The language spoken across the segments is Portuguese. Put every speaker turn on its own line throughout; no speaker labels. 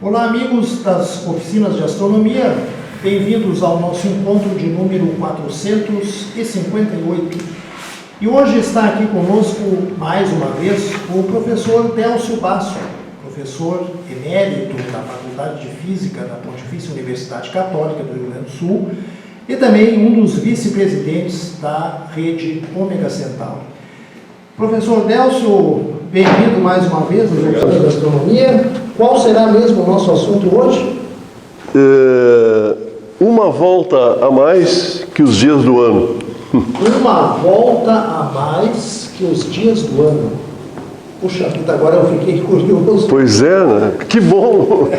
Olá, amigos das oficinas de astronomia, bem-vindos ao nosso encontro de número 458. E hoje está aqui conosco, mais uma vez, o professor Délcio Basso, professor emérito da Faculdade de Física da Pontifícia Universidade Católica do Rio Grande do Sul e também um dos vice-presidentes da rede Ômega Centauri. Professor Délcio, bem-vindo mais uma vez às oficinas de astronomia. Qual será mesmo o nosso assunto hoje?
Uma volta a mais que os dias do ano.
Uma volta a mais que os dias do ano. Puxa vida, agora eu fiquei curioso.
Pois é, né? Que bom!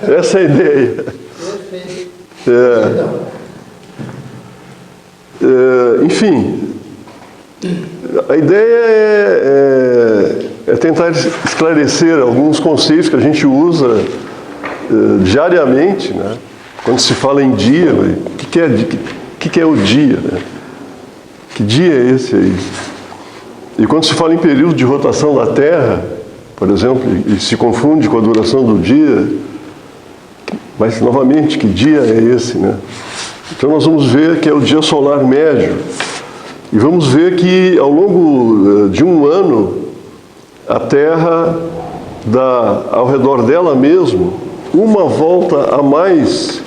Essa é a ideia.
Perfeito.
Enfim, a ideia é tentar esclarecer alguns conceitos que a gente usa diariamente, né? Quando se fala em dia, o que é o dia? Né? Que dia é esse aí? E quando se fala em período de rotação da Terra, por exemplo, e se confunde com a duração do dia, mas novamente, que dia é esse? Né? Então nós vamos ver que é o dia solar médio. E vamos ver que ao longo de um ano, a Terra dá ao redor dela mesmo uma volta a mais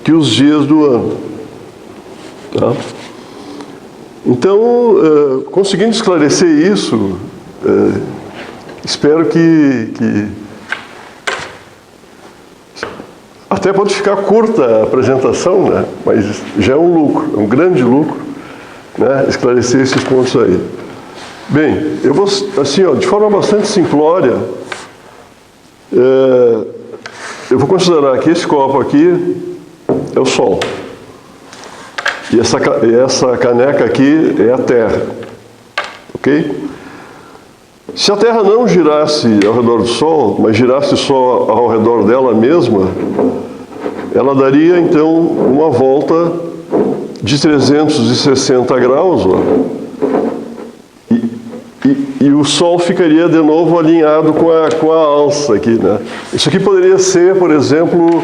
que os dias do ano. Tá? Então, conseguindo esclarecer isso, espero que até pode ficar curta a apresentação, né? Mas já é um lucro, é um grande lucro, né? Esclarecer esses pontos aí. Bem, eu vou, assim, de forma bastante simplória, eu vou considerar que esse copo aqui é o Sol. E essa caneca aqui é a Terra. Ok? Se a Terra não girasse ao redor do Sol, mas girasse só ao redor dela mesma, ela daria, então, uma volta de 360 graus, ó. E o Sol ficaria de novo alinhado com a alça aqui, né? Isso aqui poderia ser, por exemplo,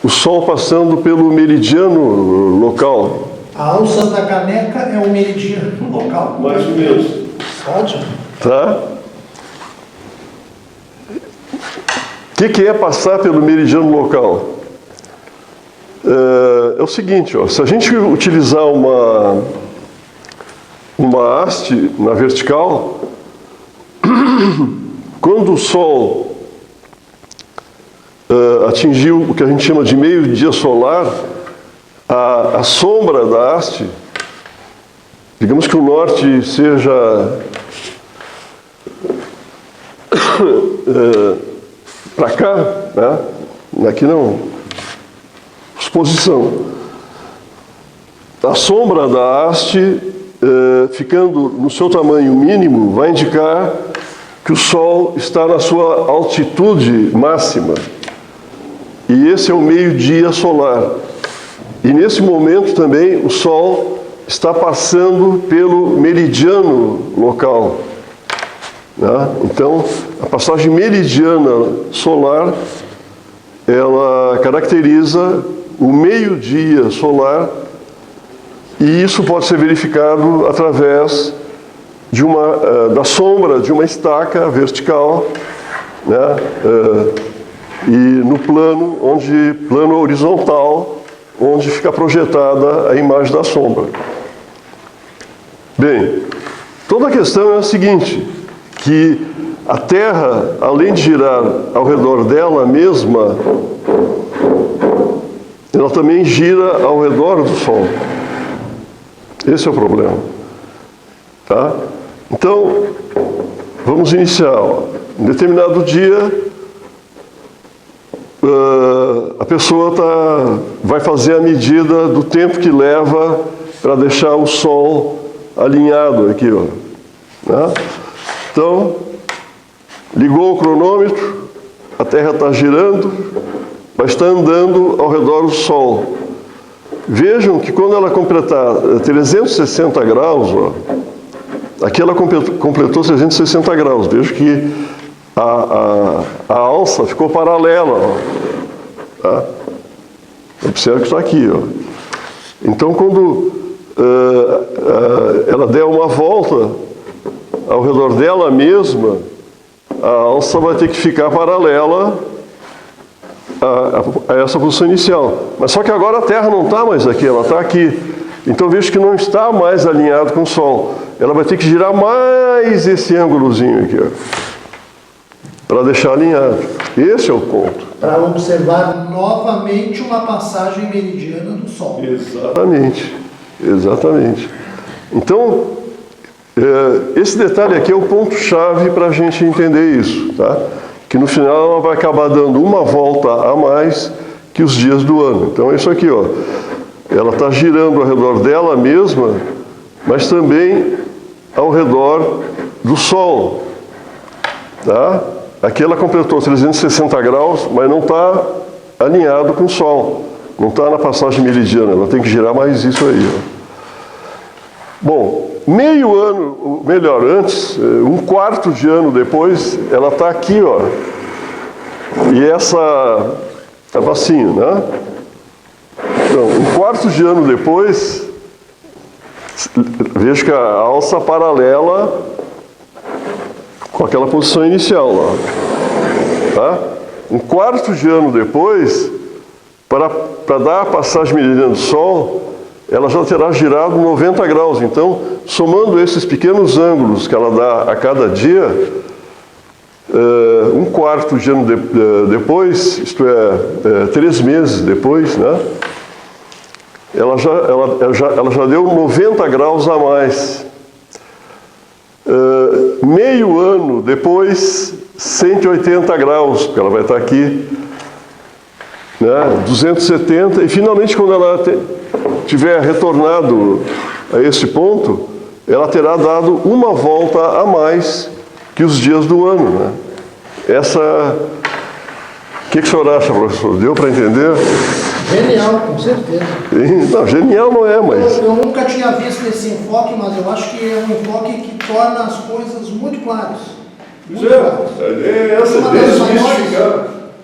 o Sol passando pelo meridiano local.
A alça da caneca é o meridiano local.
Mais ou menos.
Ótimo.
Tá? O que é passar pelo meridiano local? É o seguinte, ó, se a gente utilizar uma haste na vertical, quando o Sol atingiu o que a gente chama de meio-dia solar, a sombra da haste, digamos que o norte seja para cá, né? Aqui não, exposição. A sombra da haste, ficando no seu tamanho mínimo, vai indicar que o Sol está na sua altitude máxima. E esse é o meio-dia solar. E nesse momento também o Sol está passando pelo meridiano local. Né? Então, a passagem meridiana solar, ela caracteriza o meio-dia solar, e isso pode ser verificado através da sombra de uma estaca vertical, né? E no plano horizontal, onde fica projetada a imagem da sombra. Bem, toda a questão é a seguinte, que a Terra, além de girar ao redor dela mesma, ela também gira ao redor do Sol. Esse é o problema. Tá? Então, vamos iniciar. Em determinado dia, a pessoa vai fazer a medida do tempo que leva para deixar o Sol alinhado aqui, ó, né? Então, ligou o cronômetro, a Terra está girando, mas está andando ao redor do Sol. Vejam que quando ela completar 360 graus, ó, aqui ela completou 360 graus. Veja que a alça ficou paralela, ó, tá? Observe que está aqui, ó. Então, quando ela der uma volta ao redor dela mesma, a alça vai ter que ficar paralela a essa posição inicial. Mas só que agora a Terra não está mais aqui, ela está aqui. Então vejo que não está mais alinhado com o Sol. Ela vai ter que girar mais esse ângulozinho aqui, ó, para deixar alinhado. Esse é o ponto.
Para observar novamente uma passagem meridiana do Sol.
Exatamente. Exatamente. Então, esse detalhe aqui é o ponto-chave para a gente entender isso, tá? Que no final ela vai acabar dando uma volta a mais que os dias do ano. Então é isso aqui, ó. Ela está girando ao redor dela mesma, mas também ao redor do Sol, tá? Aqui ela completou 360 graus, mas não está alinhado com o Sol. Não está na passagem meridiana, ela tem que girar mais isso aí, ó. Bom, meio ano, melhor, antes, um quarto de ano depois, ela está aqui, ó. E essa estava assim, né? Então, um quarto de ano depois, vejo que a alça paralela com aquela posição inicial lá, tá? Um quarto de ano depois, para dar a passagem meridiana do Sol, ela já terá girado 90 graus. Então, somando esses pequenos ângulos que ela dá a cada dia, um quarto de ano depois, isto é, 3 meses depois, né? Ela já deu 90 graus a mais. Meio ano depois, 180 graus, porque ela vai estar aqui, né? 270, e finalmente quando ela tiver retornado a esse ponto, ela terá dado uma volta a mais que os dias do ano, né? O que o senhor acha, professor? Deu para entender?
Genial, com certeza.
Não, genial não é, mas...
Eu nunca tinha visto esse enfoque, mas eu acho que é um enfoque que torna as coisas muito claras. Muito claras.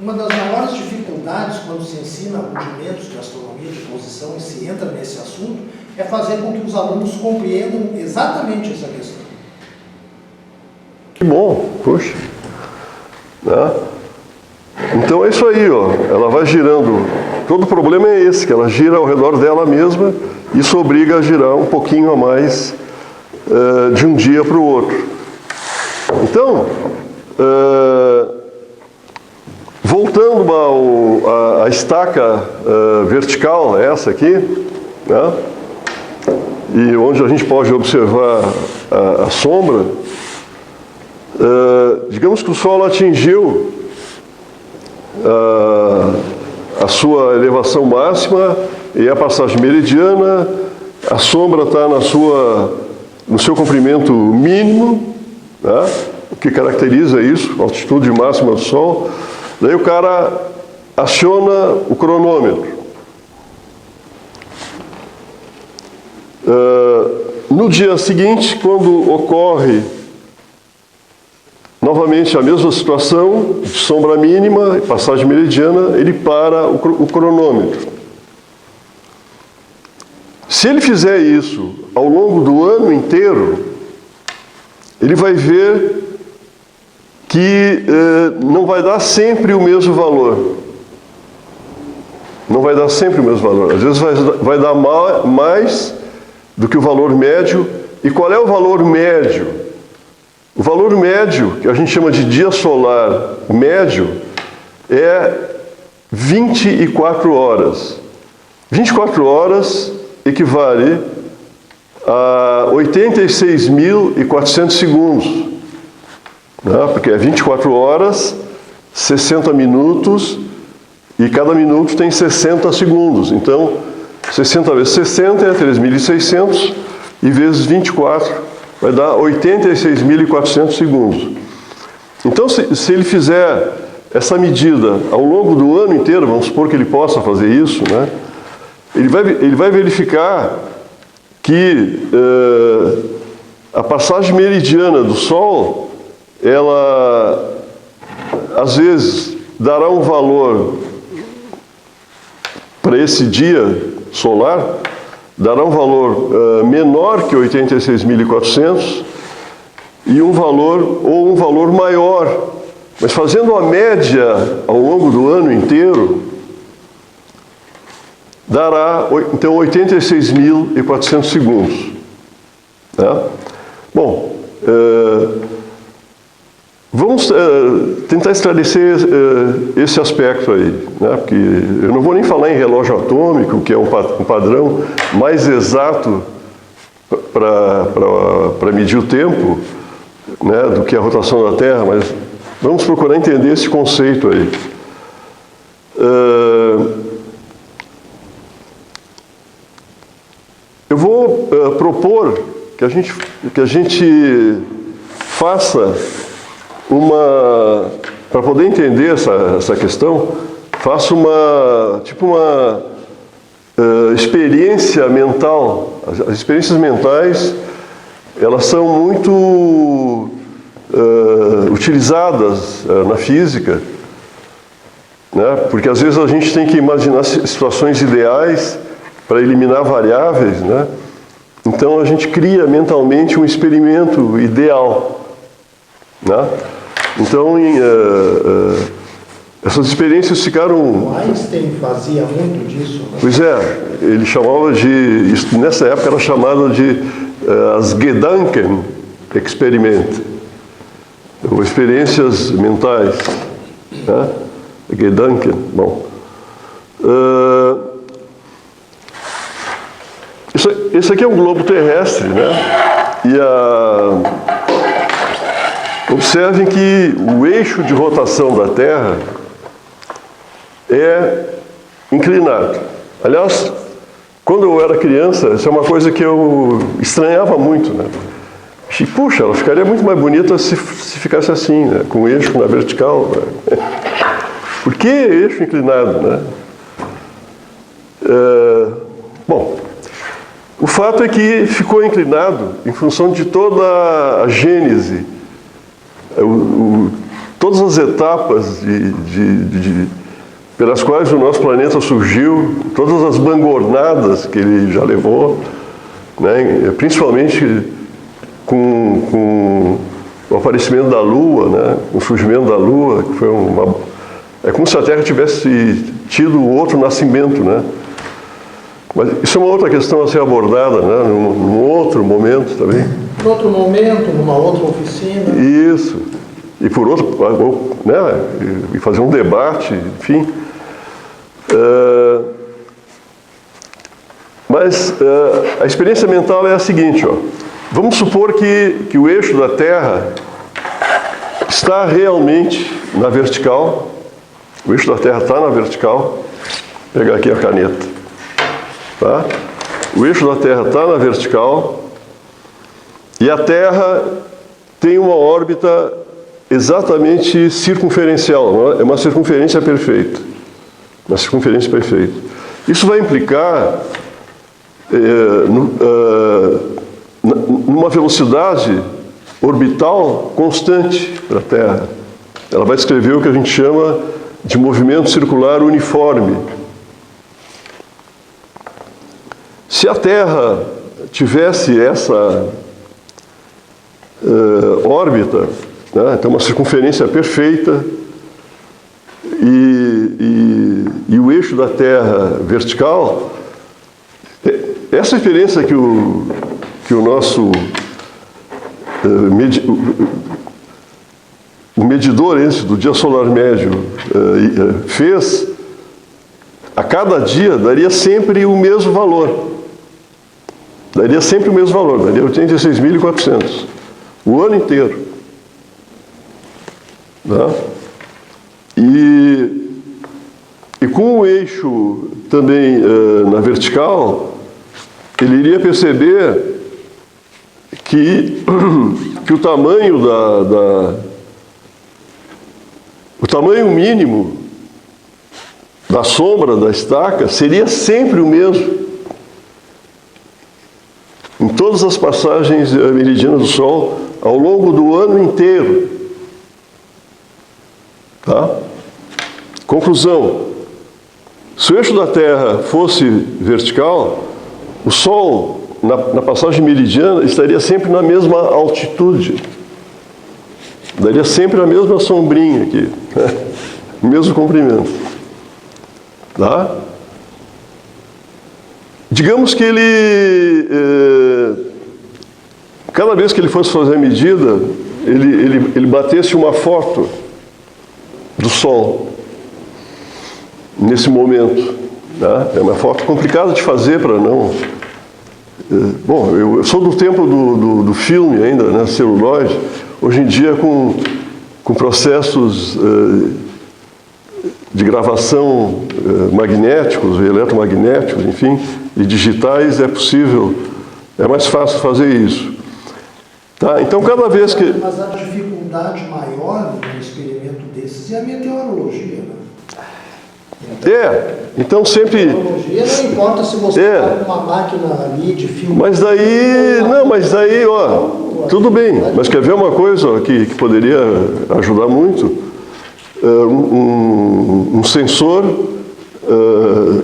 Uma das maiores dificuldades quando se ensina rudimentos de astronomia de posição e se entra nesse assunto é fazer com que os alunos compreendam exatamente essa questão.
Que bom, poxa. Né? Então é isso aí, ó. Ela vai girando. Todo o problema é esse, que ela gira ao redor dela mesma, e isso obriga a girar um pouquinho a mais de um dia para o outro. Então, voltando à estaca vertical, essa aqui, né? E onde a gente pode observar a sombra, digamos que o Sol atingiu a sua elevação máxima e a passagem meridiana, a sombra está no seu comprimento mínimo, né? O que caracteriza isso, a altitude máxima do Sol. Daí o cara aciona o cronômetro. No dia seguinte, quando ocorre novamente a mesma situação, de sombra mínima, passagem meridiana, ele para o cronômetro. Se ele fizer isso ao longo do ano inteiro, ele vai ver que não vai dar sempre o mesmo valor. Não vai dar sempre o mesmo valor. Às vezes vai dar mais do que o valor médio. E qual é o valor médio? O valor médio, que a gente chama de dia solar médio, é 24 horas. 24 horas equivale a 86.400 segundos. Né? Porque é 24 horas, 60 minutos e cada minuto tem 60 segundos. Então, 60 vezes 60 é 3.600 e vezes 24 vai dar 86.400 segundos. Então, se ele fizer essa medida ao longo do ano inteiro, vamos supor que ele possa fazer isso, né? Ele vai verificar que a passagem meridiana do Sol, ela, às vezes, dará um valor para esse dia solar, dará um valor menor que 86.400 e um valor maior. Mas fazendo a média ao longo do ano inteiro, dará, então, 86.400 segundos. Tá? Bom, vamos tentar esclarecer esse aspecto aí, né? Porque eu não vou nem falar em relógio atômico, que é um padrão mais exato para medir o tempo, né, do que a rotação da Terra, mas vamos procurar entender esse conceito aí. Eu vou propor que a gente faça para poder entender essa questão, faça uma experiência mental. As experiências mentais, elas são muito utilizadas na física, né? Porque às vezes a gente tem que imaginar situações ideais para eliminar variáveis, né? Então a gente cria mentalmente um experimento ideal, né? Então essas experiências ficaram...
O Einstein fazia muito disso, né?
Pois é, ele chamava nessa época era chamado de as Gedanken Experiment, ou experiências mentais, né? Gedanken, bom. Esse aqui é um globo terrestre, né? Observem que o eixo de rotação da Terra é inclinado. Aliás, quando eu era criança, isso é uma coisa que eu estranhava muito, né? Puxa, ela ficaria muito mais bonita se ficasse assim, né? Com o eixo na vertical. Né? Por que eixo inclinado, né? Bom, o fato é que ficou inclinado em função de toda a gênese, todas as etapas pelas quais o nosso planeta surgiu, todas as bangornadas que ele já levou, né? Principalmente com o aparecimento da Lua, né? O surgimento da Lua, que foi é como se a Terra tivesse tido outro nascimento, né? Mas isso é uma outra questão a ser abordada, né? Num outro momento também.
Em outro momento, numa outra oficina.
Isso. E por outro, né? E fazer um debate, enfim. Mas a experiência mental é a seguinte, ó. Vamos supor que o eixo da Terra está realmente na vertical. O eixo da Terra está na vertical. Vou pegar aqui a caneta. Tá? O eixo da Terra está na vertical e a Terra tem uma órbita exatamente circunferencial. É uma circunferência perfeita. Uma circunferência perfeita. Isso vai implicar numa velocidade orbital constante para a Terra. Ela vai descrever o que a gente chama de movimento circular uniforme. Se a Terra tivesse essa órbita, né, então uma circunferência perfeita, e o eixo da Terra vertical, essa experiência que o nosso o medidor do dia solar médio fez, a cada dia daria sempre o mesmo valor. Daria sempre o mesmo valor, daria 86.400. O ano inteiro. Tá? E com o eixo também na vertical, ele iria perceber que o tamanho o tamanho mínimo da sombra da estaca seria sempre o mesmo em todas as passagens meridianas do Sol ao longo do ano inteiro. Tá? Conclusão: se o eixo da Terra fosse vertical, o Sol, na passagem meridiana, estaria sempre na mesma altitude. Daria sempre a mesma sombrinha aqui, né? O mesmo comprimento. Tá? Digamos que ele, cada vez que ele fosse fazer a medida, ele batesse uma foto do Sol nesse momento. Tá? É uma foto complicada de fazer para não... Bom, eu sou do tempo do filme ainda, né, celuloide. Hoje em dia, com processos de gravação magnéticos, eletromagnéticos, enfim, e digitais, é possível, é mais fácil fazer isso. Tá? Então, cada vez que...
Mas a dificuldade maior no experimento desses é a meteorologia, né?
Então sempre...
Meteorologia não importa se você está com uma máquina ali de filme...
Mas daí, ó, tudo bem. Mas quer ver uma coisa ó, que poderia ajudar muito? Um sensor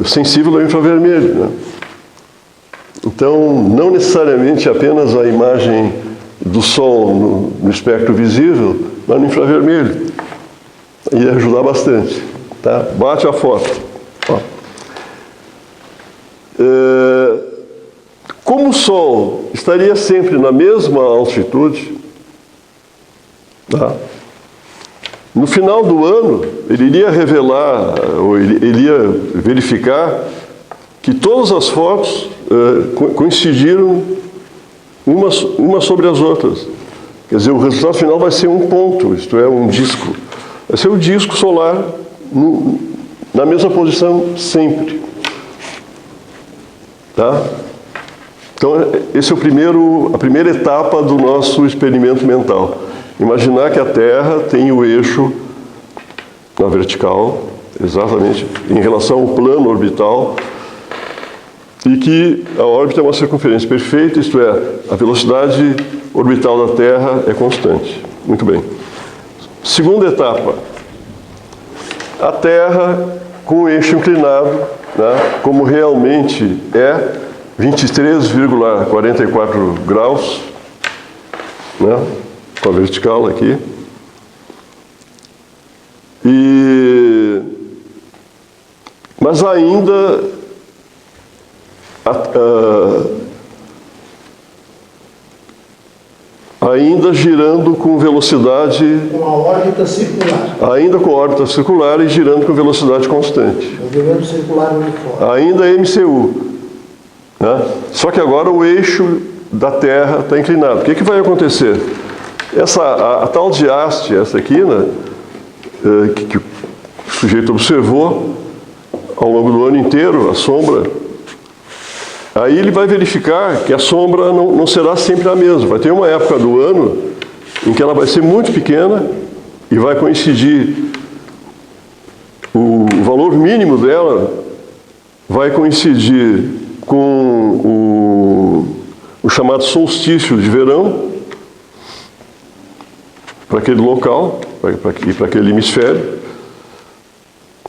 sensível ao infravermelho, né? Então, não necessariamente apenas a imagem do Sol no espectro visível, mas no infravermelho. Ia ajudar bastante. Tá? Bate a foto. Ó. Como o Sol estaria sempre na mesma altitude, tá? No final do ano, ele iria revelar, ou ele iria verificar que todas as fotos coincidiram umas sobre as outras. Quer dizer, o resultado final vai ser um ponto, isto é, um disco. Vai ser o disco solar na mesma posição sempre. Tá? Então, esse é a primeira etapa do nosso experimento mental. Imaginar que a Terra tem o eixo na vertical, exatamente, em relação ao plano orbital, e que a órbita é uma circunferência perfeita, isto é, a velocidade orbital da Terra é constante. Muito bem. Segunda etapa. A Terra com o eixo inclinado, né, como realmente é, 23,44 graus, né, com a vertical aqui. Mas ainda girando com velocidade...
Com a órbita circular.
Ainda com órbita circular e girando com velocidade constante.
Movimento circular uniforme.
Ainda MCU. Né? Só que agora o eixo da Terra está inclinado. O que vai acontecer? A tal de haste, essa aqui, né, que o sujeito observou ao longo do ano inteiro, a sombra, aí ele vai verificar que a sombra não será sempre a mesma. Vai ter uma época do ano em que ela vai ser muito pequena e vai coincidir, o valor mínimo dela vai coincidir com o chamado solstício de verão, para aquele local, para aquele hemisfério,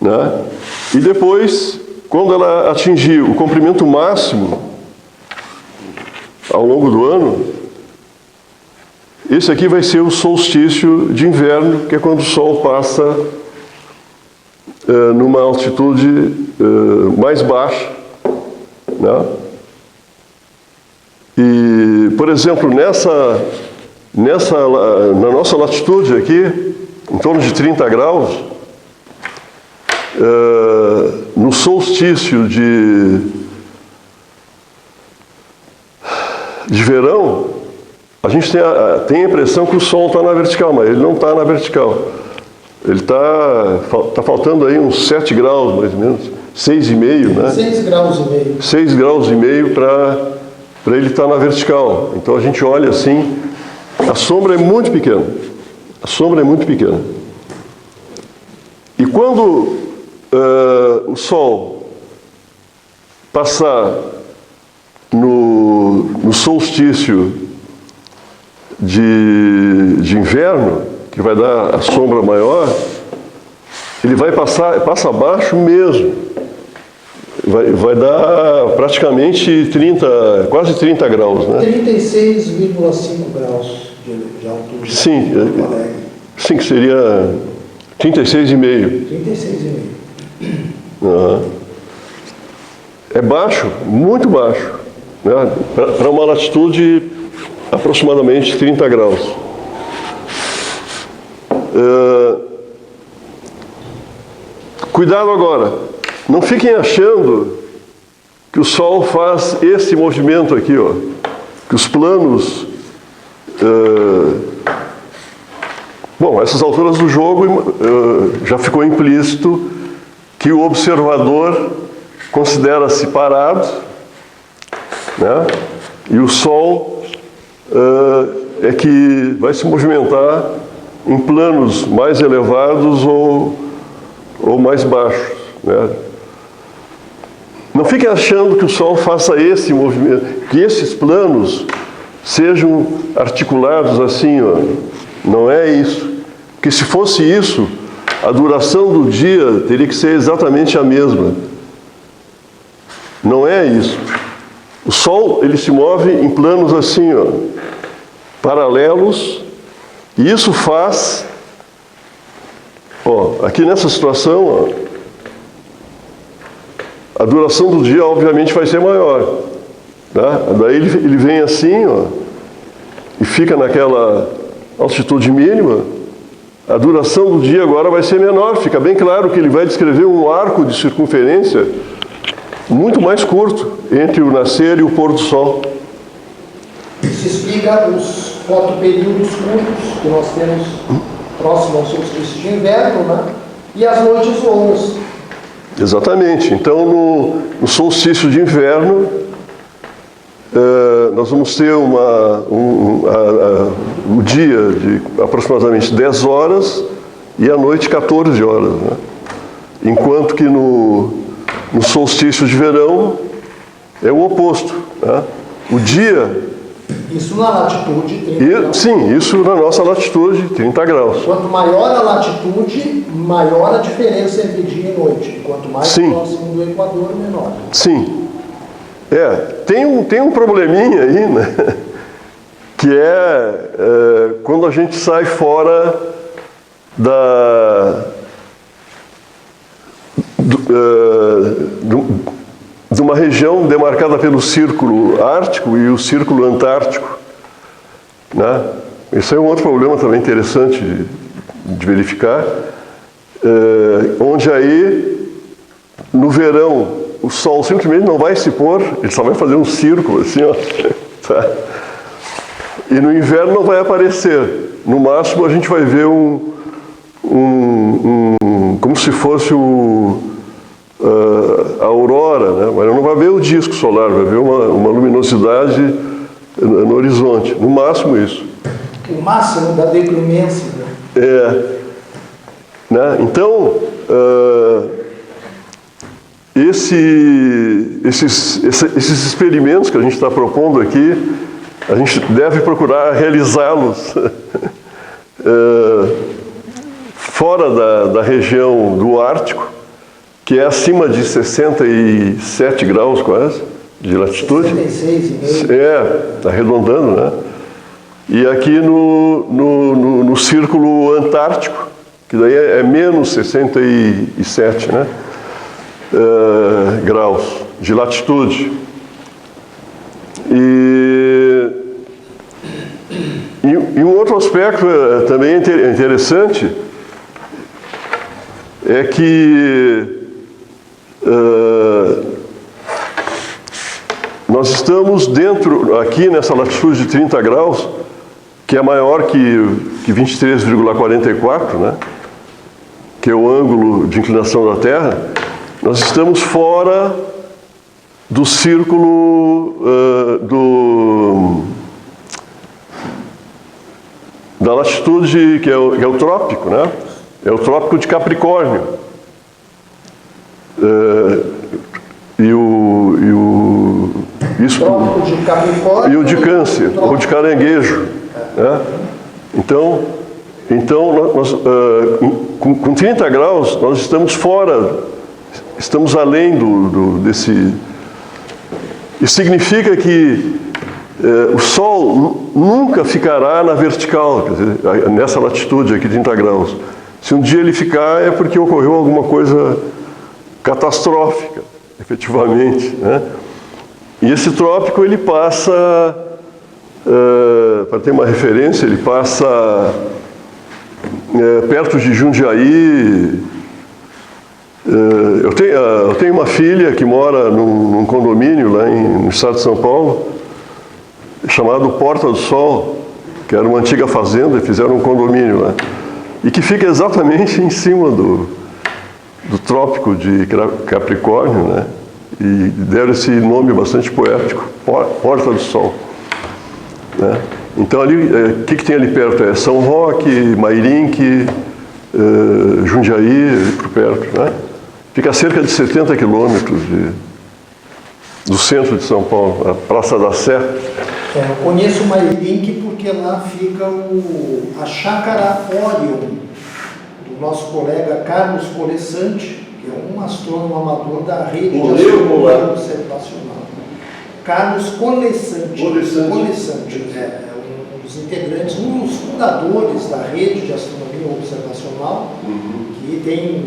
né? E depois, quando ela atingir o comprimento máximo ao longo do ano, esse aqui vai ser o solstício de inverno, que é quando o Sol passa numa altitude mais baixa, né? E, por exemplo, na nossa latitude aqui, em torno de 30 graus, no solstício de verão, a gente tem a impressão que o Sol está na vertical, mas ele não está na vertical. Ele tá faltando aí uns 7 graus, mais ou menos, 6,5, né?
6 graus e meio.
6 graus e meio para ele estar na vertical. Então a gente olha assim, a sombra é muito pequena. A sombra é muito pequena. E quando o Sol passar no solstício de inverno, que vai dar a sombra maior, ele passa abaixo mesmo. Vai dar praticamente quase 30 graus, né?
36,5 graus de altura.
Sim, sim, que seria 36,5.
36,5.
Uhum. É baixo, muito baixo, né? Para uma latitude aproximadamente 30 graus. Cuidado agora, não fiquem achando que o Sol faz esse movimento aqui, ó, que os planos... Bom, a essas alturas do jogo já ficou implícito que o observador considera-se parado, né? E o Sol é que vai se movimentar em planos mais elevados ou mais baixos, né? Não fiquem achando que o Sol faça esse movimento, que esses planos sejam articulados assim, ó. Não é isso. Porque se fosse isso, a duração do dia teria que ser exatamente a mesma. Não é isso. O Sol, ele se move em planos assim, ó, paralelos, e isso faz, ó, aqui nessa situação, ó, a duração do dia, obviamente, vai ser maior, tá? Daí ele vem assim, ó, e fica naquela altitude mínima. A duração do dia agora vai ser menor. Fica bem claro que ele vai descrever um arco de circunferência muito mais curto entre o nascer e o pôr do sol.
Isso explica os fotoperíodos curtos que nós temos próximo ao solstício de inverno, né? E as noites longas.
Exatamente. Então, no solstício de inverno, nós vamos ter o dia de aproximadamente 10 horas e a noite 14 horas, né? Enquanto que no solstício de verão é o oposto, né? O dia...
Isso na latitude 30 graus.
Sim, isso na nossa latitude 30 graus.
Quanto maior a latitude, maior a diferença entre dia e noite. Quanto mais próximo do Equador, menor.
Sim. Tem um probleminha aí, né? Que quando a gente sai fora de uma região demarcada pelo Círculo Ártico e o Círculo Antártico, né? Esse é um outro problema também interessante de verificar, onde aí, no verão, o Sol simplesmente não vai se pôr, ele só vai fazer um círculo, assim, ó, tá? E no inverno não vai aparecer. No máximo a gente vai ver como se fosse a aurora, né? Mas não vai ver o disco solar, vai ver uma luminosidade no horizonte. No máximo isso.
O máximo da decremência, né?
Né? Então, esses experimentos que a gente está propondo aqui, a gente deve procurar realizá-los fora da região do Ártico, que é acima de 67 graus quase, de latitude. 66,5. Arredondando, né? E aqui no Círculo Antártico, que daí é menos 67, né? Graus de latitude. E um outro aspecto também interessante é que nós estamos aqui nessa latitude de 30 graus, que é maior que 23,44, né? que é o ângulo de inclinação da Terra, nós estamos fora do círculo da latitude que é o trópico, né? É o trópico de Capricórnio.
Trópico de Capricórnio
e o de Câncer, ou de Caranguejo. Né? Então nós, com 30 graus, nós estamos fora, estamos além desse... Isso significa que o Sol nunca ficará na vertical, quer dizer, nessa latitude aqui, 30 graus. Se um dia ele ficar, é porque ocorreu alguma coisa catastrófica, efetivamente. Né? E esse trópico, ele passa, para ter uma referência, ele passa perto de Jundiaí. Eu tenho uma filha que mora num condomínio lá no estado de São Paulo, chamado Porta do Sol, que era uma antiga fazenda, e fizeram um condomínio lá. E que fica exatamente em cima do trópico de Capricórnio, né? E deram esse nome bastante poético, Porta do Sol. Né? Então, ali, o que tem ali perto? É São Roque, Mairinque, Jundiaí, ali por perto. Né? Fica a cerca de 70 quilômetros do centro de São Paulo, a Praça da Sé.
Eu conheço Mairinque porque lá fica a Chácara Orion, do nosso colega Carlos Colessante, que é um astrônomo amador da rede de astronomia observacional. Carlos Colessante. Colessante é um dos integrantes, um dos fundadores da rede de astronomia observacional, que tem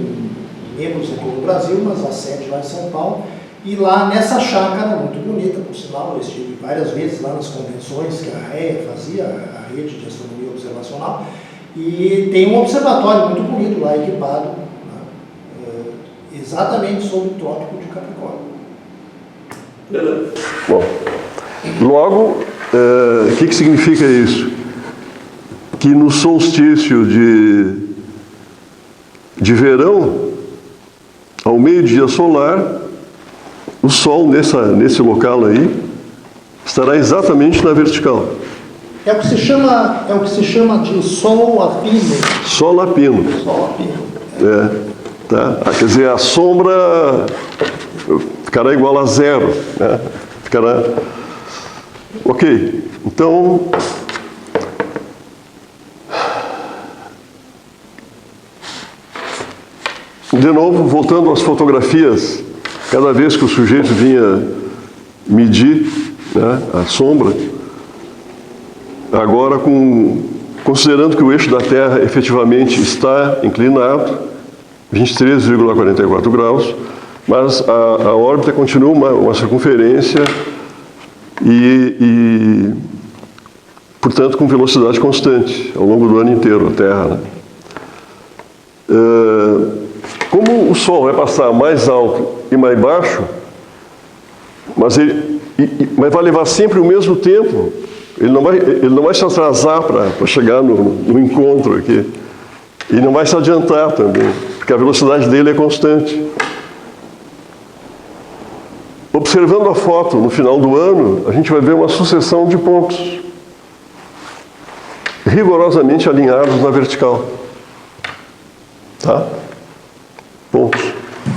membros em todo o Brasil, mas a sede lá em São Paulo. E lá nessa chácara, muito bonita, por sinal, eu estive várias vezes lá nas convenções que a REA fazia, a rede de astronomia observacional, e tem um observatório muito bonito lá, equipado, né, exatamente sobre o trópico de Capricórnio.
Bom, logo, o que significa isso? Que no solstício de verão, ao meio-dia solar, o Sol, nesse local aí, estará exatamente na vertical.
É o que se chama de Sol Apino.
Sol Apino.
Sol Apino.
Tá? Quer dizer, a sombra ficará igual a zero. Né? Ficará... Ok. Então... De novo, voltando às fotografias, cada vez que o sujeito vinha medir, né, a sombra, agora considerando que o eixo da Terra efetivamente está inclinado, 23,44 graus, mas a órbita continua uma circunferência e, portanto, com velocidade constante ao longo do ano inteiro, a Terra. Né? Como o Sol vai passar mais alto e mais baixo, mas vai levar sempre o mesmo tempo, ele não vai se atrasar para chegar no encontro aqui, e não vai se adiantar também, porque a velocidade dele é constante. Observando a foto no final do ano, a gente vai ver uma sucessão de pontos rigorosamente alinhados na vertical. Tá? Pontos.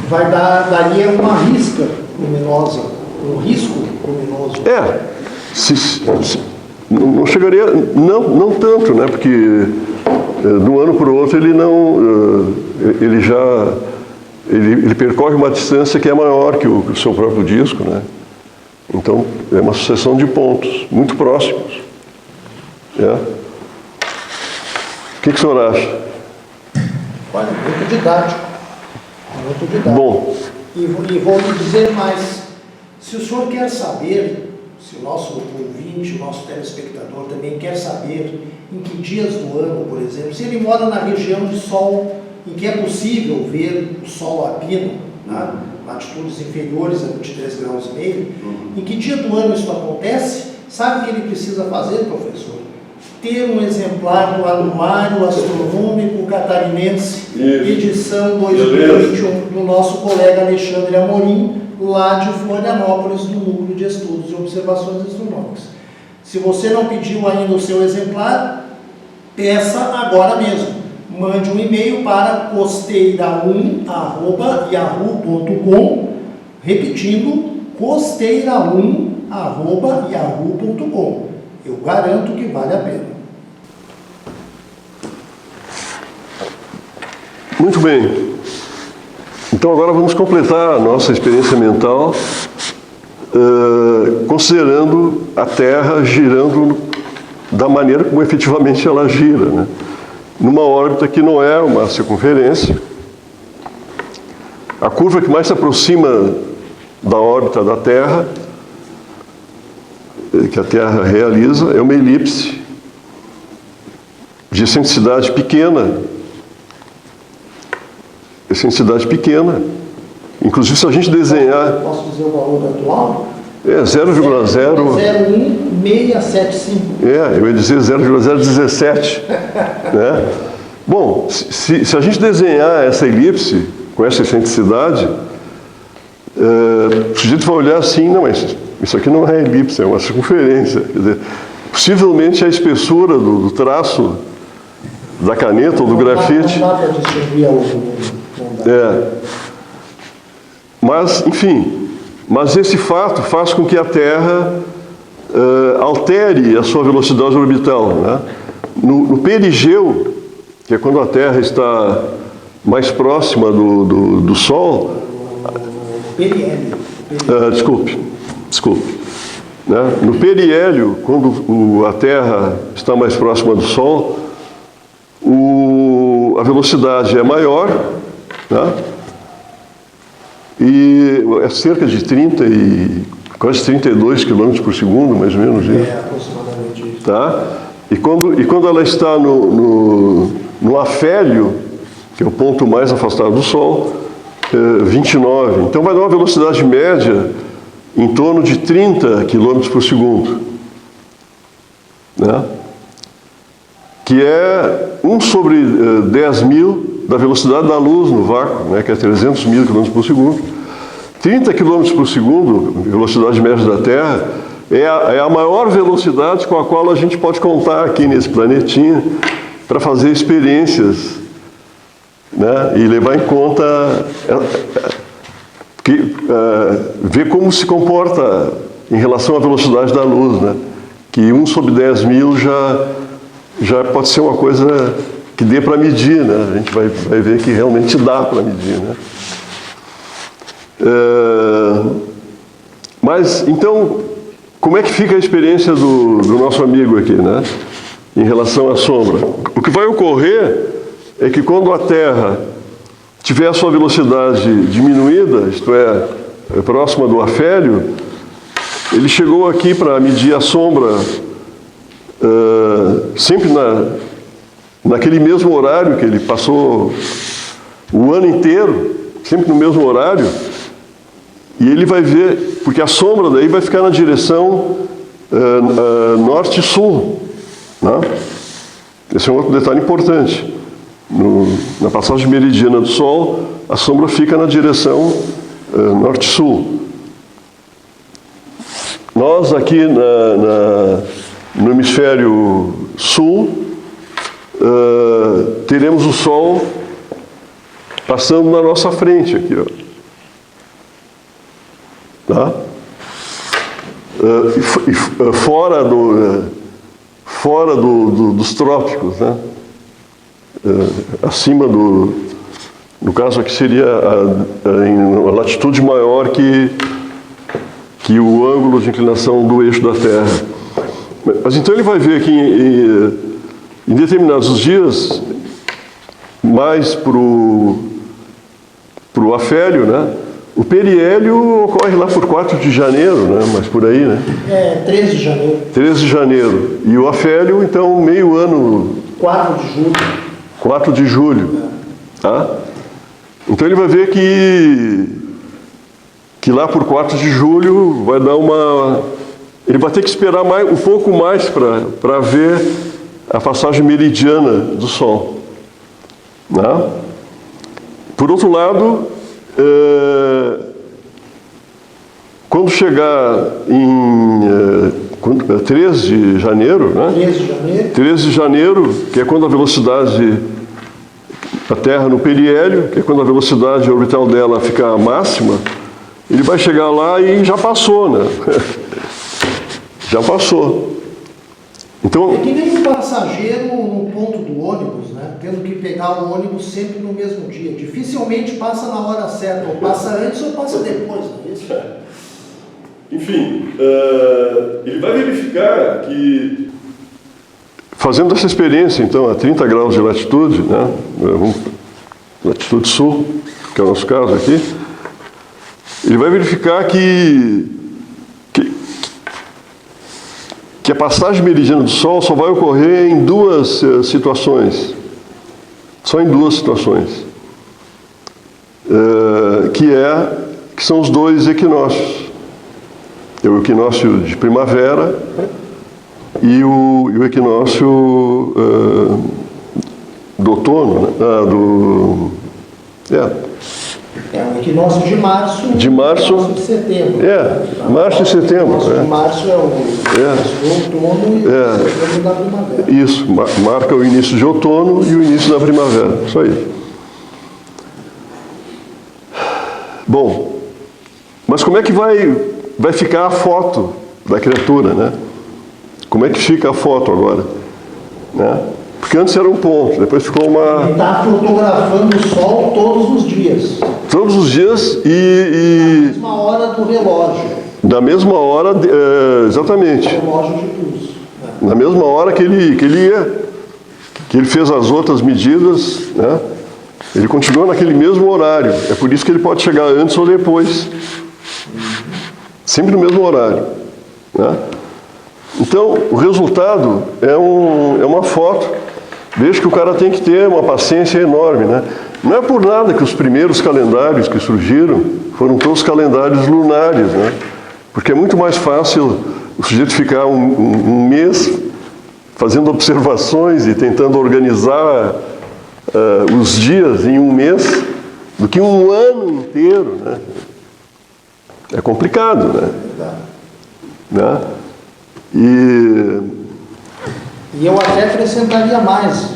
Vai dar dali uma risca luminosa, um risco luminoso.
Não chegaria, não tanto, né? Porque de um ano para o outro ele percorre uma distância que é maior que o seu próprio disco, né? Então é uma sucessão de pontos muito próximos. O que o senhor acha?
Olha, muito didático. Muito didático.
Bom.
E vou lhe dizer mais. Se o senhor quer saber, se o nosso ouvinte, o nosso telespectador também quer saber em que dias do ano, por exemplo, se ele mora na região de Sol, em que é possível ver o Sol Apino, né, latitudes inferiores a 23 graus e meio, em que dia do ano isso acontece, sabe o que ele precisa fazer, professor? ter um exemplar do Anuário Astronômico Catarinense,
Isso.
edição 2021, do nosso colega Alexandre Amorim, lá de Florianópolis, do Núcleo de Estudos e Observações Astronômicas. Se você não pediu ainda o seu exemplar, peça agora mesmo. Mande um e-mail para costeira1@yahoo.com, repetindo, costeira1@yahoo.com. Eu garanto que vale a pena.
Muito bem. Então agora vamos completar a nossa experiência mental considerando a Terra girando da maneira como efetivamente ela gira, né? Numa órbita que não é uma circunferência. A curva que mais se aproxima da órbita da Terra, que a Terra realiza, é uma elipse de excentricidade pequena. Excentricidade pequena. Inclusive, se a gente desenhar...
Posso dizer o valor atual?
É 0,0...
0,1675.
Eu ia dizer 0,017. Né? Bom, se a gente desenhar essa elipse com essa excentricidade, o sujeito vai olhar assim, não, mas isso aqui não é elipse, é uma circunferência. Quer dizer, possivelmente a espessura do traço da caneta ou do grafite...
Não dá para distinguir
Mas, enfim, esse fato faz com que a Terra altere a sua velocidade orbital. Né? No perigeu, que é quando a Terra está mais próxima do Sol...
Periélio.
Desculpe. Né? No periélio, quando a Terra está mais próxima do Sol, a velocidade é maior, né? E é cerca de 30 e quase 32 km por segundo, mais ou menos.
Aproximadamente isso.
Tá? E quando ela está no afélio, que é o ponto mais afastado do Sol, 29. Então vai dar uma velocidade média em torno de 30 km por segundo. Né? Que é 1 sobre 10 mil da velocidade da luz no vácuo, né, que é 300 mil km por segundo. 30 km por segundo, velocidade média da Terra, é a maior velocidade com a qual a gente pode contar aqui nesse planetinha para fazer experiências, né, e levar em conta, ver como se comporta em relação à velocidade da luz, né, que 1 sobre 10 mil já pode ser uma coisa que dê para medir, né? A gente vai ver que realmente dá para medir, né? Mas, então, como é que fica a experiência do nosso amigo aqui, né? Em relação à sombra? O que vai ocorrer é que quando a Terra tiver a sua velocidade diminuída, isto é, próxima do afélio, ele chegou aqui para medir a sombra sempre naquele mesmo horário que ele passou o ano inteiro, sempre no mesmo horário, e ele vai ver, porque a sombra daí vai ficar na direção norte-sul, né? Esse é um outro detalhe importante. Na passagem meridiana do Sol, a sombra fica na direção norte-sul. Nós aqui no hemisfério sul, teremos o Sol passando na nossa frente aqui, ó. Tá? Fora dos trópicos, né? Acima no caso aqui seria em uma latitude maior que o ângulo de inclinação do eixo da Terra. Mas então ele vai ver aqui em determinados dias, mais para o afélio, né? O periélio ocorre lá por 4 de janeiro, né? Mas por aí, né?
13 de janeiro.
13 de janeiro. E o afélio, então, meio ano...
4 de julho.
4 de julho. Tá? Então ele vai ver que lá por 4 de julho vai dar uma... Ele vai ter que esperar um pouco mais para ver a passagem meridiana do Sol. Né? Por outro lado, quando chegar em 13 de janeiro, né? 13 de janeiro, que é quando a velocidade da Terra no periélio, que é quando a velocidade orbital dela fica máxima, ele vai chegar lá e já passou, né? Já passou. Então,
é que nem um passageiro no ponto do ônibus, né? Tendo que pegar o ônibus sempre no mesmo dia. Dificilmente passa na hora certa, ou passa antes ou passa depois, não é isso?
Enfim, ele vai verificar que, fazendo essa experiência, então, a 30 graus de latitude, né? Latitude sul, que é o nosso caso aqui, ele vai verificar que a passagem meridiana do Sol só vai ocorrer em duas situações. Só em duas situações. Que são os dois equinócios. O equinócio de primavera e o equinócio do outono, né?
O equinócio de março.
De março.
O equinócio de setembro.
Março e setembro.
O equinócio de março é o outono e o setembro da primavera.
Isso, marca o início de outono e o início da primavera. Só isso. Bom, mas como é que vai ficar a foto da criatura, né? Como é que fica a foto agora? Né? Porque antes era um ponto, depois ficou uma...
Ele está fotografando o Sol todos os dias.
Todos os dias
Na mesma hora do relógio.
Da mesma hora, exatamente.
Relógio de pulso.
Na mesma hora que ele fez as outras medidas, né? Ele continua naquele mesmo horário. É por isso que ele pode chegar antes ou depois. Sempre no mesmo horário. Né? Então, o resultado é uma foto. Veja que o cara tem que ter uma paciência enorme, né? Não é por nada que os primeiros calendários que surgiram foram todos calendários lunares, né? Porque é muito mais fácil o sujeito ficar um mês fazendo observações e tentando organizar os dias em um mês do que um ano inteiro, né? É complicado, né?
E eu até acrescentaria mais,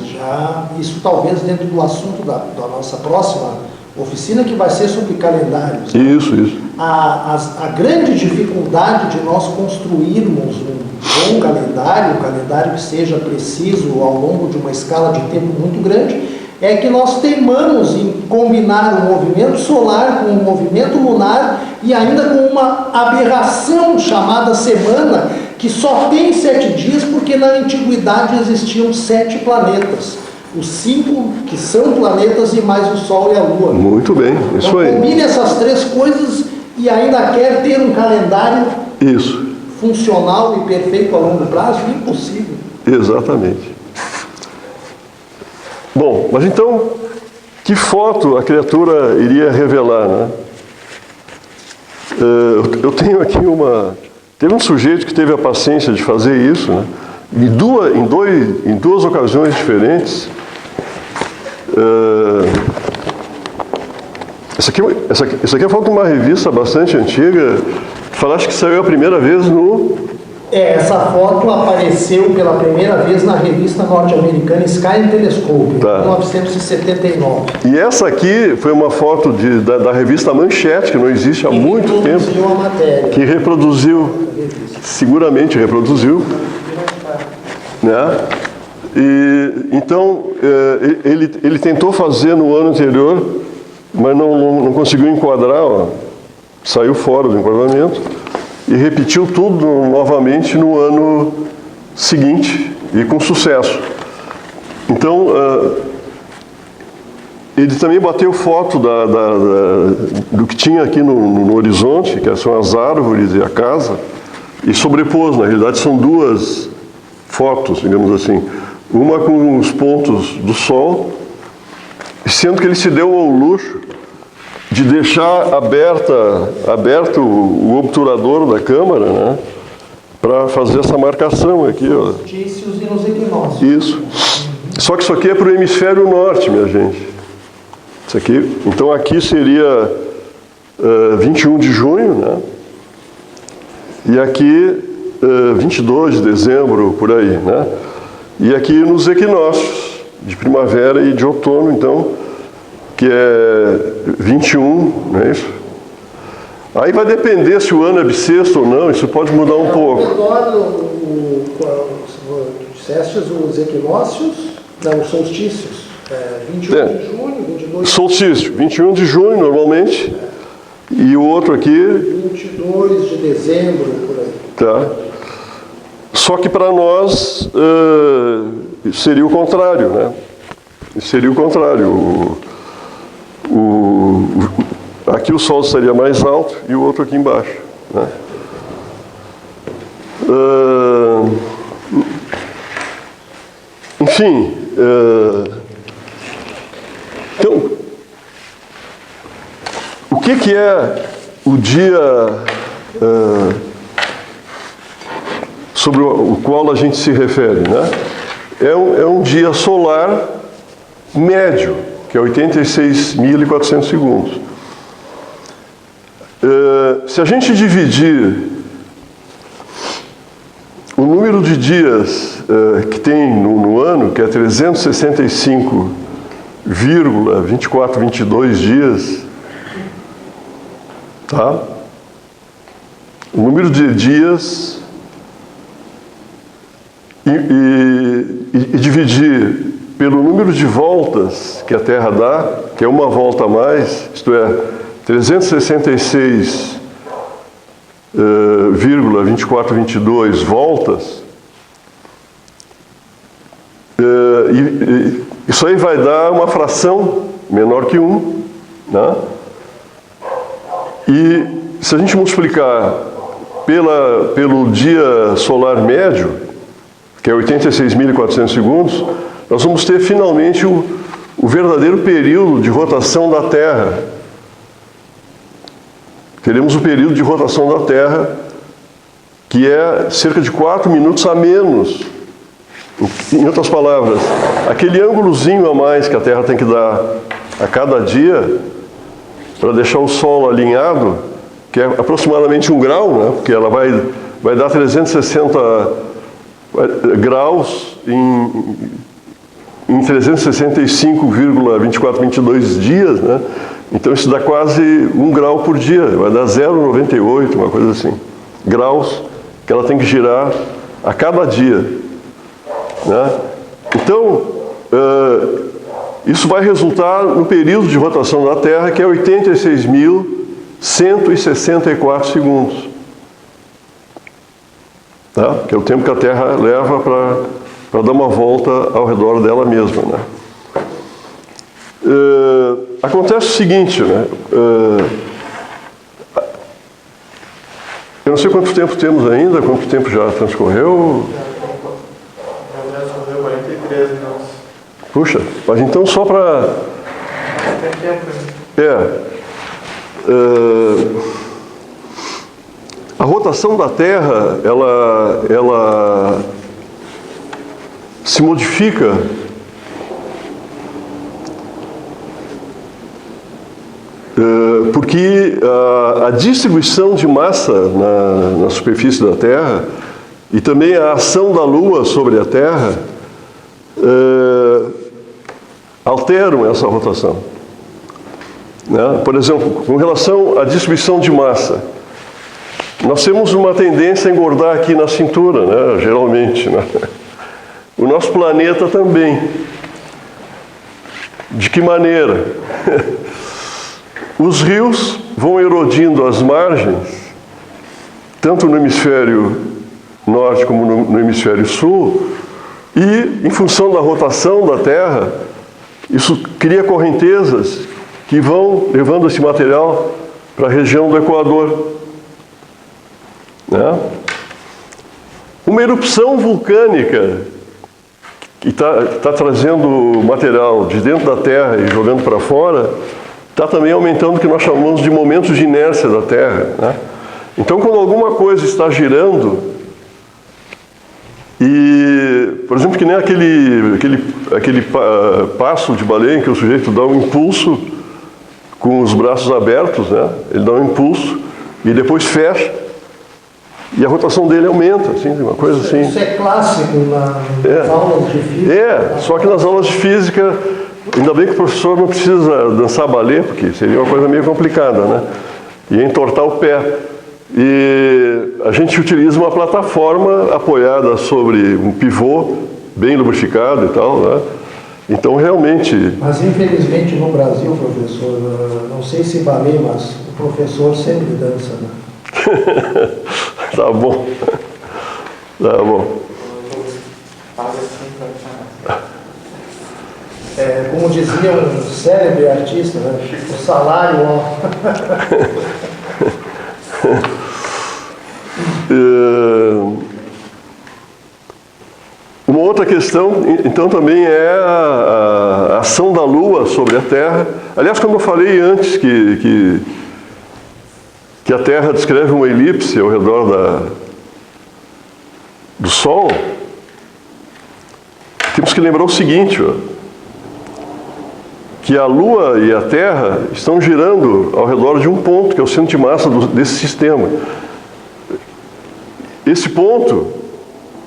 isso talvez dentro do assunto da nossa próxima oficina, que vai ser sobre calendários.
Isso.
A grande dificuldade de nós construirmos um bom calendário, um calendário que seja preciso ao longo de uma escala de tempo muito grande, é que nós teimamos em combinar o movimento solar com o movimento lunar e ainda com uma aberração chamada semana, que só tem 7 dias porque na antiguidade existiam 7 planetas. Os 5 que são planetas e mais o Sol e a Lua.
Muito bem, isso
então,
aí.
combine essas 3 coisas e ainda quer ter um calendário funcional e perfeito a longo prazo? Impossível.
Exatamente. Bom, mas então, que foto a criatura iria revelar, né? Eu tenho aqui Teve um sujeito que teve a paciência de fazer isso, né? Em duas ocasiões diferentes. Essa aqui é a foto de uma revista bastante antiga. Falaste que saiu a primeira vez no...
Essa foto apareceu pela primeira vez na revista norte-americana Sky and Telescope, em 1979.
E essa aqui foi uma foto da revista Manchete, que não existe há muito tempo.
Que reproduziu a matéria.
Que reproduziu, seguramente reproduziu. Né? E, então, ele tentou fazer no ano anterior, mas não conseguiu enquadrar, saiu fora do enquadramento. E repetiu tudo novamente no ano seguinte, e com sucesso. Então, ele também bateu foto do que tinha aqui no horizonte, que são as árvores e a casa, e sobrepôs. Na realidade, são 2 fotos, digamos assim. Uma com os pontos do Sol, sendo que ele se deu ao luxo de deixar aberto o obturador da câmara, né? para fazer essa marcação aqui, ó.
Solstícios e nos equinócios.
Isso. Só que isso aqui é para o hemisfério norte, minha gente. Isso aqui, então aqui seria 21 de junho, né? E aqui 22 de dezembro, por aí, né? E aqui nos equinócios de primavera e de outono, então, que é 21, não é isso? Aí vai depender se o ano é bissexto ou não, isso pode mudar um pouco.
Disseste os equinócios, não, os solstícios. 21 de junho, 22...
Solstício, 21 de junho, normalmente. E o outro aqui...
22 de dezembro, por aí.
Tá. Só que para nós seria o contrário, né? Seria o contrário. Aqui o Sol estaria mais alto e o outro aqui embaixo, né? Enfim, então, o que é o dia sobre o qual a gente se refere, né? É um dia solar médio, que é 86.400 segundos. Se a gente dividir o número de dias que tem no ano, que é 365,2422 dias, tá? O número de dias e dividir pelo número de voltas que a Terra dá, que é uma volta a mais, isto é, 366,2422 voltas, isso aí vai dar uma fração menor que 1, né? E se a gente multiplicar pelo dia solar médio, que é 86.400 segundos, nós vamos ter finalmente o verdadeiro período de rotação da Terra. Teremos o período de rotação da Terra, que é cerca de 4 minutos a menos. Em outras palavras, aquele ângulozinho a mais que a Terra tem que dar a cada dia para deixar o Sol alinhado, que é aproximadamente 1 grau, né? Porque ela vai dar 360 graus em 365,2422 dias, né? Então isso dá quase 1 grau por dia, vai dar 0,98, uma coisa assim, graus que ela tem que girar a cada dia, né? Então, isso vai resultar no período de rotação da Terra, que é 86.164 segundos. Tá? Que é o tempo que a Terra leva para dar uma volta ao redor dela mesma, né? Acontece o seguinte, né? Eu não sei quanto tempo temos ainda, quanto tempo já transcorreu.
Já transcorreu 43 minutos.
Puxa, mas então só para...
Tem tempo ainda.
A rotação da Terra, ela se modifica porque a distribuição de massa na superfície da Terra e também a ação da Lua sobre a Terra alteram essa rotação, né? Por exemplo, com relação à distribuição de massa, nós temos uma tendência a engordar aqui na cintura, né? Geralmente, né? O nosso planeta também. De que maneira? Os rios vão erodindo as margens, tanto no hemisfério norte como no hemisfério sul, e, em função da rotação da Terra, isso cria correntezas que vão levando esse material para a região do Equador, né? Uma erupção vulcânica que está trazendo material de dentro da Terra e jogando para fora, está também aumentando o que nós chamamos de momentos de inércia da Terra, né? Então, quando alguma coisa está girando, E, por exemplo, que nem aquele passo de baleia em que o sujeito dá um impulso com os braços abertos, né? Ele dá um impulso e depois fecha e a rotação dele aumenta, assim, uma coisa assim.
Isso é clássico nas aulas de física.
Só que nas aulas de física, ainda bem que o professor não precisa dançar balé, porque seria uma coisa meio complicada, né? E entortar o pé. E a gente utiliza uma plataforma apoiada sobre um pivô bem lubrificado e tal, né? Então, realmente...
Mas, infelizmente, no Brasil, professor, não sei se balé, mas o professor sempre dança, né?
Tá bom. Tá bom.
Faz assim pra chamar.
Como dizia um célebre artista, né? O salário, ó.
Uma outra questão, então, também é a ação da Lua sobre a Terra. Aliás, como eu falei antes que a Terra descreve uma elipse ao redor do Sol, temos que lembrar o seguinte, ó, que a Lua e a Terra estão girando ao redor de um ponto, que é o centro de massa desse sistema. Esse ponto,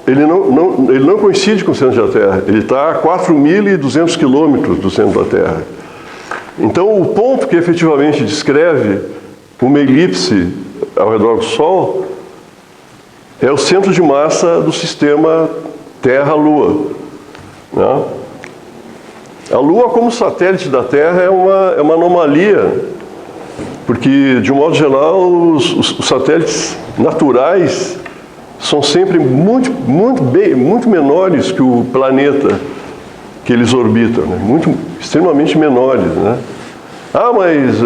ele não coincide com o centro da Terra, ele está a 4.200 quilômetros do centro da Terra. Então, o ponto que efetivamente descreve uma elipse ao redor do Sol é o centro de massa do sistema Terra-Lua, né? A Lua, como satélite da Terra, é uma anomalia, porque, de um modo geral, os satélites naturais são sempre muito menores que o planeta que eles orbitam, né? Extremamente menores, né? Mas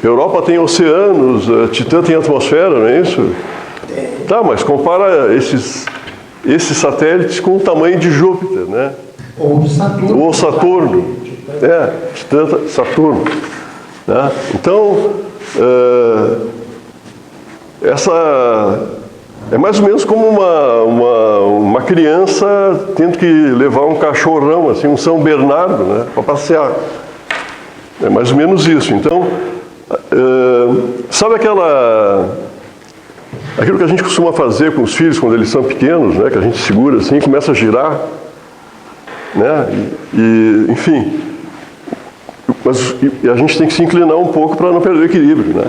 Europa tem oceanos, Titã tem atmosfera, não é isso? Tá, mas compara esses satélites com o tamanho de Júpiter, né?
Ou de Saturno.
Ou Saturno. Titã, Saturno. Né? Então, essa é mais ou menos como uma criança tendo que levar um cachorrão, assim, um São Bernardo, né, para passear. É mais ou menos isso. Então, sabe aquilo que a gente costuma fazer com os filhos quando eles são pequenos, né, que a gente segura assim e começa a girar, né, enfim, mas a gente tem que se inclinar um pouco para não perder o equilíbrio, né?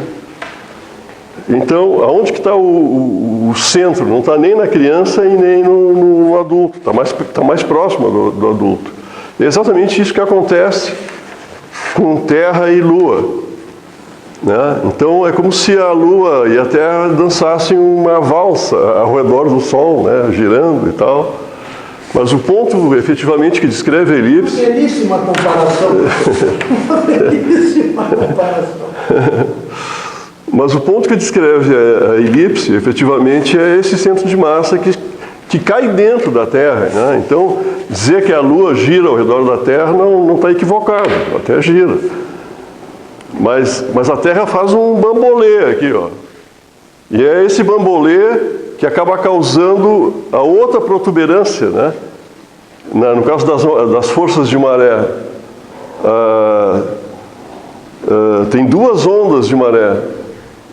Então, aonde que está o centro? Não está nem na criança e nem no adulto, está mais próximo do adulto. É exatamente isso que acontece com Terra e Lua, né? Então, é como se a Lua e a Terra dançassem uma valsa ao redor do Sol, né? Girando e tal. Mas o ponto, efetivamente, que descreve a elipse...
Belíssima comparação. Belíssima comparação.
Mas o ponto que descreve a elipse, efetivamente, é esse centro de massa que cai dentro da Terra, né? Então, dizer que a Lua gira ao redor da Terra não está equivocado, a Terra gira. Mas a Terra faz um bambolê aqui, ó. E é esse bambolê que acaba causando a outra protuberância, né? No caso das forças de maré, tem duas ondas de maré.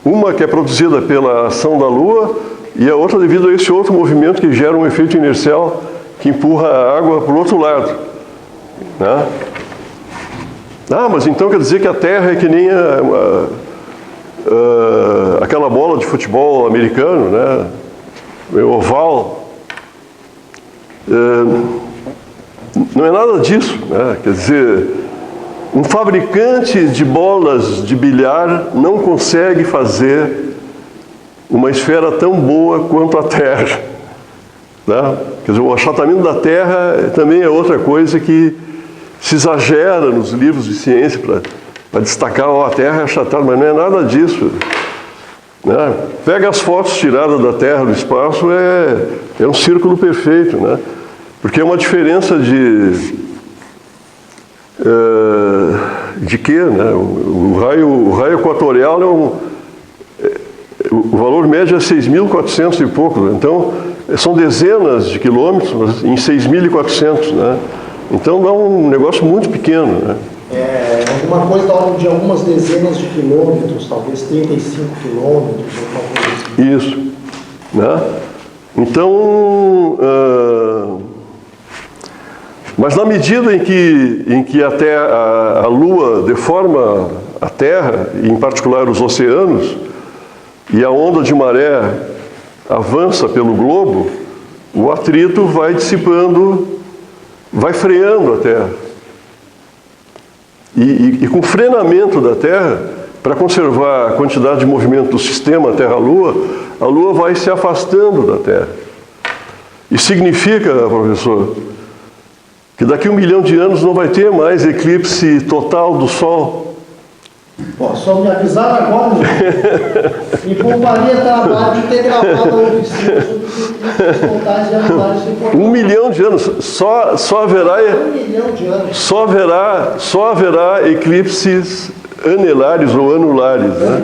Uma que é produzida pela ação da Lua e a outra devido a esse outro movimento que gera um efeito inercial que empurra a água para o outro lado, né? Mas então quer dizer que a Terra é que nem aquela bola de futebol americano, né? Oval. Não é nada disso, né? Quer dizer, um fabricante de bolas de bilhar não consegue fazer uma esfera tão boa quanto a Terra, né? Quer dizer, o achatamento da Terra também é outra coisa que se exagera nos livros de ciência para destacar, a Terra é achatada, mas não é nada disso, né? Pega as fotos tiradas da Terra do espaço, é um círculo perfeito, né? Porque é uma diferença de quê, né? O raio equatorial o valor médio é 6.400 e pouco. Então, são dezenas de quilômetros em 6.400, né? Então dá um negócio muito pequeno, né?
Alguma coisa da ordem de algumas dezenas de quilômetros, talvez 35 quilômetros, alguma coisa assim.
Isso, né? Então, mas na medida em que a Lua deforma a Terra, e em particular os oceanos, e a onda de maré avança pelo globo, o atrito vai dissipando, vai freando a Terra. E com o frenamento da Terra, para conservar a quantidade de movimento do sistema Terra-Lua, a Lua vai se afastando da Terra. Isso significa, professor, que daqui a 1 milhão de anos não vai ter mais eclipse total do Sol.
Pô, só me avisaram agora, me pouparia trabalho de ter gravado a oficina sobre as voltagens e anulares de Portugal.
1 milhão de anos, só haverá
1 milhão de anos.
só haverá eclipses anelares ou anulares, né?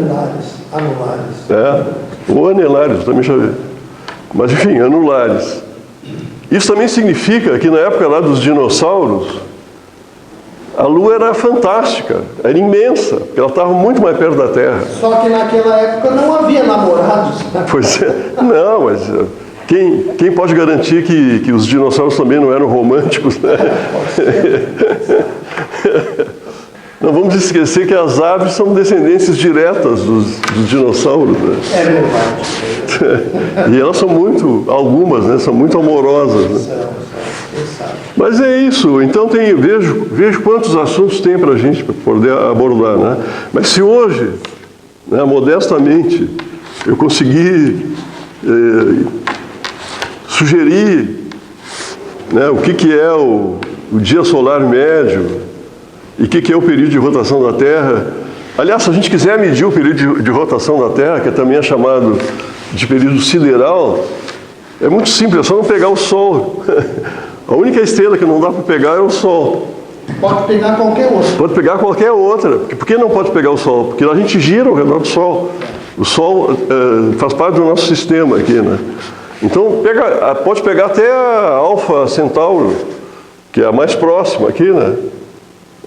Anulares.
Ou anelares, também já vi. Mas enfim, anulares. Isso também significa que na época lá dos dinossauros, a Lua era fantástica, era imensa, porque ela estava muito mais perto da Terra.
Só que naquela época não havia namorados.
Pois é, não, mas quem pode garantir que os dinossauros também não eram românticos, né? Não vamos esquecer que as aves são descendências diretas dos dinossauros, né?
É verdade.
E elas são algumas, né, são muito amorosas, né? Mas é isso, então vejo quantos assuntos tem para a gente poder abordar, né? Mas se hoje, né, modestamente, eu conseguir sugerir, né, o que é o dia solar médio e o que é o período de rotação da Terra. Aliás, se a gente quiser medir o período de rotação da Terra, que também é chamado de período sideral, é muito simples, é só não pegar o Sol. A única estrela que não dá para pegar é o Sol.
Pode pegar qualquer outra.
Pode pegar qualquer outra. Por que não pode pegar o Sol? Porque a gente gira ao redor do Sol. O Sol faz parte do nosso sistema aqui, né? Então, pode pegar até a Alfa Centauro, que é a mais próxima aqui, né?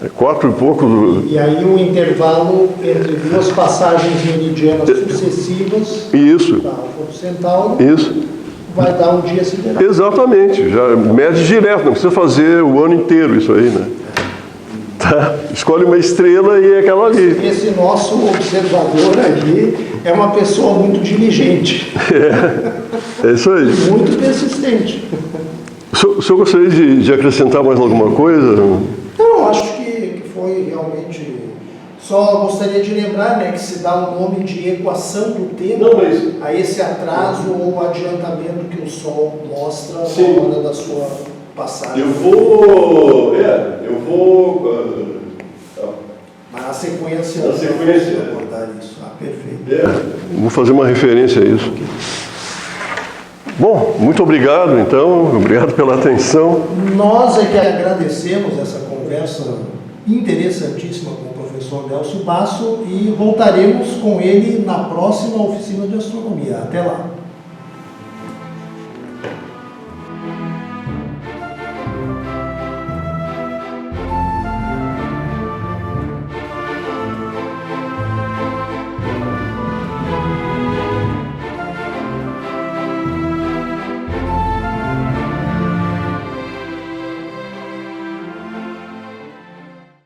É 4 e pouco.
E aí o intervalo entre duas passagens meridianas sucessivas
Isso.
da Alfa Centauro
Isso.
vai dar um dia sideral.
Exatamente. Já mede direto, não precisa fazer o ano inteiro isso aí, né? Tá? Escolhe uma estrela e é aquela ali.
Esse nosso observador aqui é uma pessoa muito diligente.
É isso aí.
Muito persistente.
O senhor gostaria de acrescentar mais alguma coisa?
Não, acho que foi realmente... Só gostaria de lembrar, né, que se dá o nome de equação do tempo a esse atraso ou adiantamento que o Sol mostra na hora da sua passagem.
Eu vou...
Na sequência. Abordar isso. Perfeito.
Vou fazer uma referência a isso. Bom, muito obrigado, então. Obrigado pela atenção.
Nós é que agradecemos essa conversa interessantíssima com o professor Délcio Basso e voltaremos com ele na próxima oficina de astronomia. Até lá.